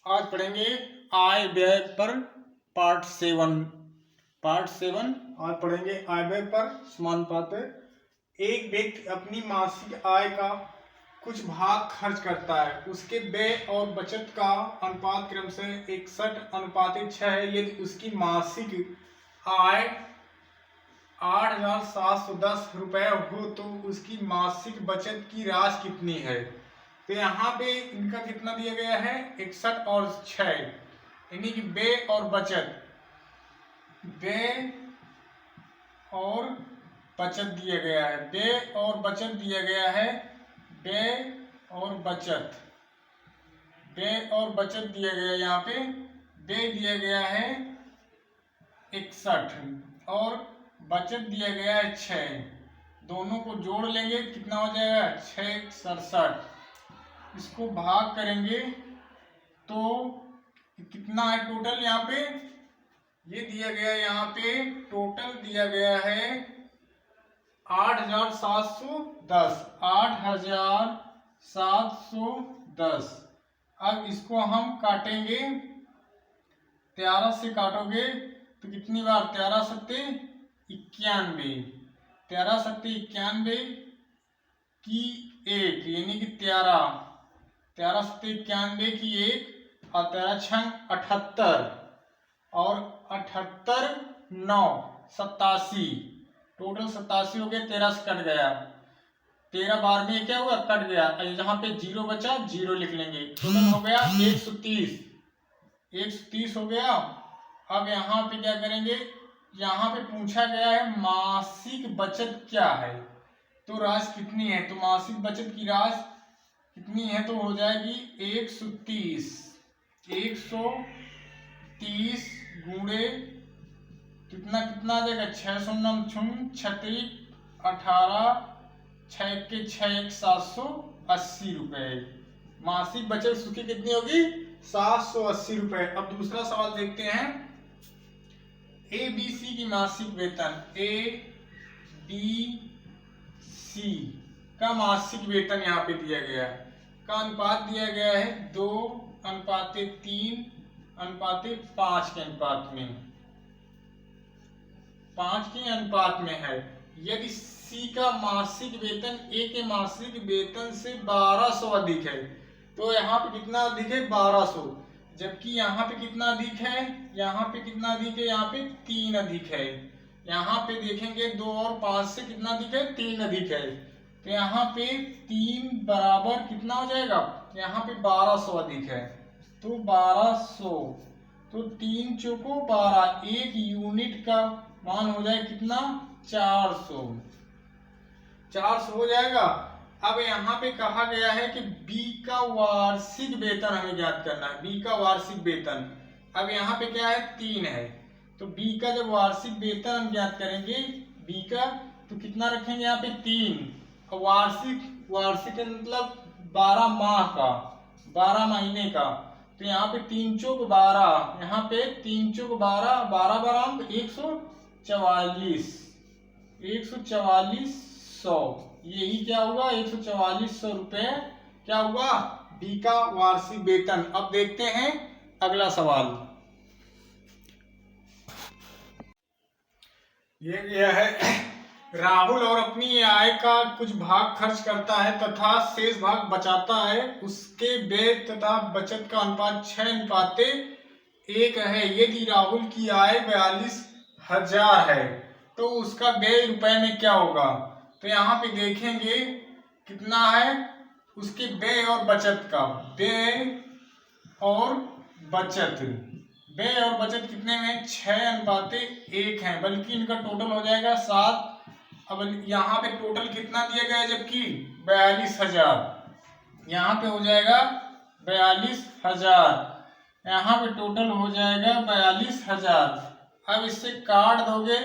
आज पढ़ेंगे आय व्यय पर पार्ट 7 आज पढ़ेंगे आय व्यय पर समानुपात। एक व्यक्ति अपनी मासिक आय का कुछ भाग खर्च करता है, उसके व्यय और बचत का अनुपात क्रम से 61:6 है। यदि उसकी मासिक आय 8,710 रुपये हो तो उसकी मासिक बचत की राशि कितनी है? तो यहाँ पे इनका कितना दिया गया है 61 और 6, यानी कि व्यय और बचत दिया गया है। व्यय और बचत दिया गया है। व्यय और बचत दिया गया, यहाँ पे व्यय दिया गया है 61 और बचत दिया गया है 6। दोनों को जोड़ लेंगे कितना हो जाएगा 6 67। इसको भाग करेंगे तो कितना है टोटल? यहाँ पे ये दिया गया, यहाँ पे टोटल दिया गया है 8,710। 8,710। अब इसको हम काटेंगे, 13 से काटोगे तो कितनी बार? 13 सत्ते 91। 13 सत्ते 91 की 1, यानी कि 13 सत्ते 91 की 1 और 13 छंग 78 और 78 9 87। टोटल 87 हो गया। 13 से कट गया, 13 बार में क्या हुआ? कट गया। जहाँ पे 0 बचा 0 लिख लेंगे। टोटल हो गया 130 हो गया। अब यहाँ पे क्या करेंगे? यहाँ पे पूछा गया है मासिक बचत क्या है, तो राशि कितनी है? तो मासिक बचत की राशि कितनी है? तो हो जाएगी 130। 130 गुणे कितना आ जाएगा? 636 18 6 के 6 780 रुपए। मासिक बचत उसकी कितनी होगी? 780 रुपए। अब दूसरा सवाल देखते हैं। ABC की मासिक वेतन, ABC का मासिक वेतन यहाँ पे दिया गया है, का अनुपात दिया गया है 2:3:5 के अनुपात में, 5 के अनुपात में है। यदि C का मासिक वेतन A के मासिक वेतन से 1200 अधिक है, तो यहाँ पे कितना अधिक है? 1200। जबकि यहाँ पे कितना अधिक है? यहाँ पे कितना अधिक है? यहाँ पे 3 अधिक है। यहाँ पे देखेंगे 2 और 5 से कितना अधिक है? 3 अधिक है। तो यहाँ पे 3 बराबर कितना हो जाएगा? यहाँ पे 1200 अधिक है, तो 1200। तो 3 चौको 12, 1 यूनिट का मान हो जाए कितना? 400 हो जाएगा। अब यहाँ पे कहा गया है कि B का वार्षिक वेतन हमें ज्ञात करना है। B का वार्षिक वेतन, अब यहाँ पे क्या है? 3 है। तो B का जब वार्षिक वेतन हम ज्ञात करेंगे B का, तो कितना रखेंगे? यहाँ पे 3। वार्षिक मतलब 12 माह का, 12 महीने का। तो यहाँ पे 3 चौक 12, यहाँ पे 3 चौक 12, 12 12 144,100। यही क्या होगा? 144,100 रुपए क्या हुआ? बी का वार्षिक वेतन। अब देखते हैं अगला सवाल। यह है राहुल और अपनी आय का कुछ भाग खर्च करता है तथा शेष भाग बचाता है। उसके व्यय तथा बचत का अनुपात 6:1 है। यदि राहुल की आय 42,000 है तो उसका व्यय रुपए में क्या होगा? तो यहाँ पे देखेंगे कितना है उसके व्यय और बचत का। व्यय और बचत कितने में? 6:1 है, बल्कि इनका टोटल हो जाएगा 7। अब यहाँ पे टोटल कितना दिया गया है? जबकि 42,000, यहाँ पे हो जाएगा 42,000, यहाँ पे टोटल हो जाएगा 42,000। अब इससे काट दोगे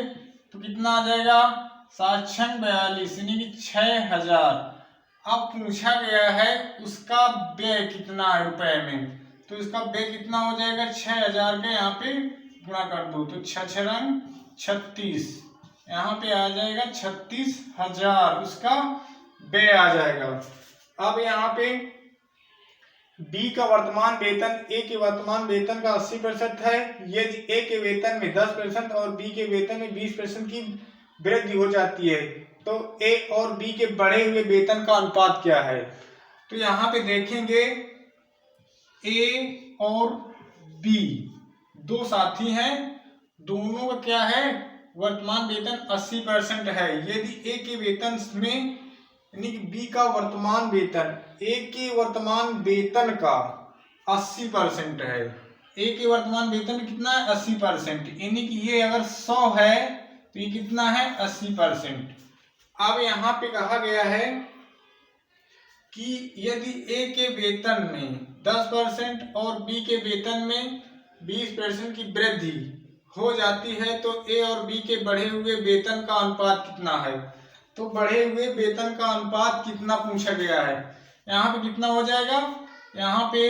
तो कितना आ जाएगा? 7 6 42, यानी कि 6,000। अब पूछा गया है उसका व्यय कितना है रुपए में, तो इसका व्यय कितना हो जाएगा? 6,000 के यहाँ पे गुणा कर दो तो 6 6 36, यहाँ पे आ जाएगा 36,000 उसका व्यय आ जाएगा। अब यहाँ पे बी का वर्तमान वेतन ए के वर्तमान वेतन का 80% है, यदि ए के वेतन में 10% और बी के वेतन में 20% की वृद्धि हो जाती है तो ए और बी के बढ़े हुए वेतन का अनुपात क्या है। तो यहाँ पे देखेंगे ए और बी दो साथी हैं, दोनों का क्या है वर्तमान वेतन 80% है। यदि ए के वेतन में यानी कि बी का वर्तमान वेतन ए के वर्तमान वेतन का 80% है, ए के वर्तमान वेतन कितना है 80%, यानी कि ये अगर 100 है तो ये कितना है 80%। अब यहाँ पे कहा गया है कि यदि ए के वेतन में 10% और बी के वेतन में 20% की वृद्धि हो जाती है तो ए और बी के बढ़े हुए वेतन का अनुपात कितना है। तो बढ़े हुए वेतन का अनुपात कितना पूछा गया है। यहाँ पे कितना हो जाएगा, यहाँ पे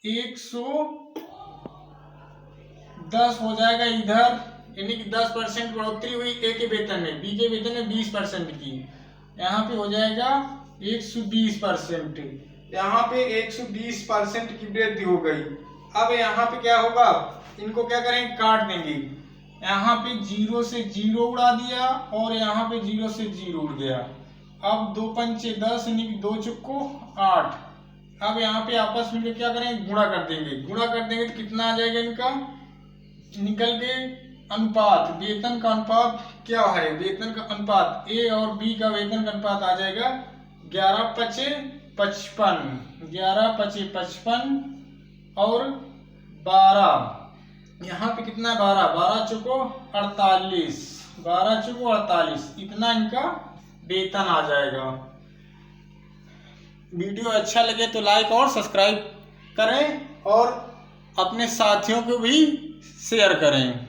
110 हो जाएगा इधर, यानी कि 10% बढ़ोतरी हुई ए के वेतन में, बी के वेतन में 20% की, यहाँ पे हो जाएगा 120%। यहाँ पे 120% की वृद्धि हो गई। अब यहाँ पे क्या होगा, इनको क्या करेंगे काट देंगे, यहाँ पे 0 से 0 उड़ा दिया और यहाँ पे 0 से 0 उड़ गया। अब 2 पंचे 10 यानी कि 2 चुक्को 8। अब यहाँ पे आपस में क्या करेंगे गुणा कर देंगे, गुणा कर देंगे तो कितना आ जाएगा इनका निकल के अनुपात, वेतन का अनुपात क्या है, वेतन का अनुपात ए और बी का वेतन का अनुपात आ जाएगा 11 पचे 55, 11 पचे 55 और 12, यहाँ पे कितना है 12, 12 चुको 48, 12 चुको 48, इतना इनका वेतन आ जाएगा। वीडियो अच्छा लगे तो लाइक और सब्सक्राइब करें और अपने साथियों को भी शेयर करें।